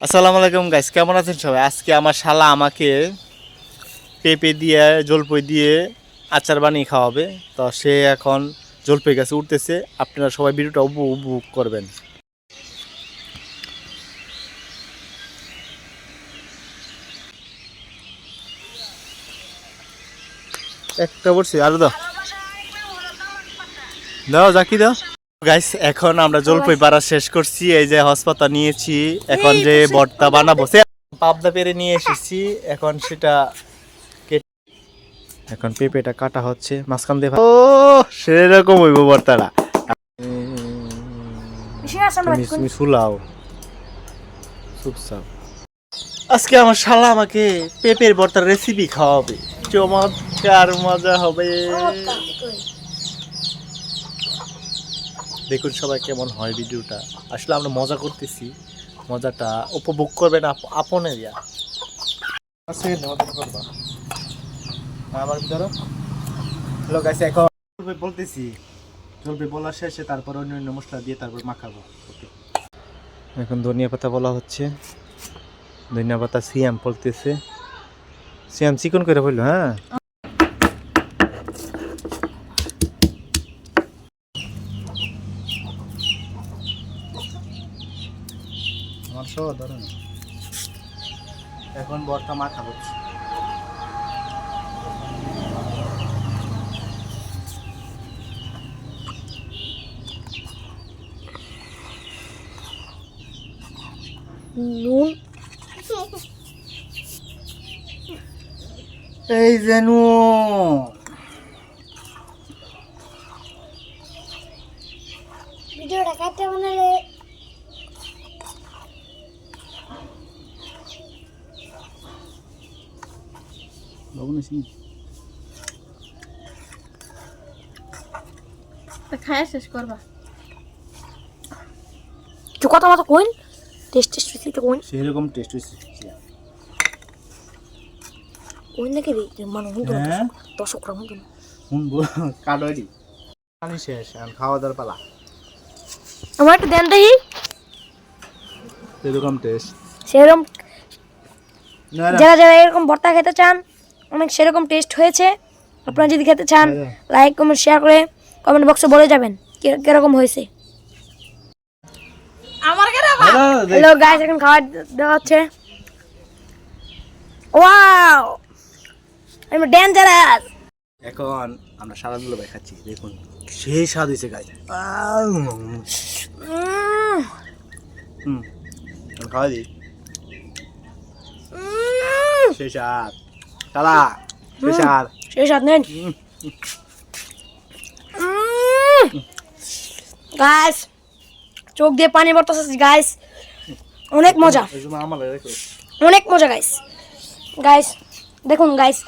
আসসালামু আলাইকুম গাইস, কেমন আছেন সবাই? আজকে আমার শালা আমাকে পেঁপে দিয়ে জলপাই দিয়ে আচার বানিয়ে খাওয়াবে। তো সে এখন জলপাই গাছে উঠতেছে। আপনারা সবাই ভিডিওটা উপভোগ করবেন। একটা পড়ছি, আরো দাও দাও, জাকি দাও। গাইস, এখন আমরা জলপাই পাড়া শেষ করছি। এই যে হসপাতাল নিয়েছি, এখন যে ভর্তা বানাবো সে পাবদা পেরে নিয়ে এসেছি। এখন সেটা এখন পেঁপেটা কাটা হচ্ছে মাঝখান দিয়ে। ও সেরকম হইব ভর্তাটা। তুমি শুলাও চুপচাপ। আজকে আমার শালা আমাকে পেঁপের ভর্তার রেসিপি খাওয়াবে। চমৎকার মজা হবে। দেখুন সবাই কেমন হয় ভিডিওটা। আসলে আমরা মজা করতেছি, মজাটা উপভোগ করবেন আপনে দিয়া। আমার ভিতরে হ্যালো গাইস, এখন বলতেছি জলপাই বলা শেষে তারপর অন্য মশলা দিয়ে তারপর মাখাবো। ওকে, এখন ধনিয়া পাতা বলা হচ্ছে। ধনিয়া পাতা সিয়াম বলতেছে। সিয়াম চিকন করে বললো। হ্যাঁ, আমার সহ ধরেন। এখন ভর্তা মাখা হচ্ছে। নুন এই যে ভিডিওটা কাটতে বানালে খায়া শেষ করবা। একটু কথা মতো কইন, টেস্ট একটু কইন। সেরকম টেস্ট হয়েছে। কইন দেখে দিই মানে হুন হ্যাঁ, দর্শকরা হুন শুনবো কাটরি পানি শেষ, আর খাওয়া দাওয়ার পালা। আমার একটু দেন দেখি সেরকম টেস্ট। সেরকম যারা যারা এরকম ভর্তা খেতে চান, অনেক সেরকম টেস্ট হয়েছে। আপনারা যদি খেতে চান লাইক কমেন্ট শেয়ার করে কমেন্ট বক্সে বলে যাবেন কিরকম হয়েছে। হ্যালো গাইস, এখন খাবার দেওয়া হচ্ছে। ওয়াও, আমি ডেঞ্জারাস। এখন আমরা সারা দুলো ভাই খাচ্ছি। দেখুন সেই স্বাদ হয়েছে গাছ। খাওয়া দিই সেই স্বাদ। চালা সেই স্বাদ। সেই স্বাদ নেন গাইস, চোখ দিয়ে পানি পড়তেছে গাইস। অনেক মজা, অনেক মজা গাইস। গাইস দেখুন গাইস,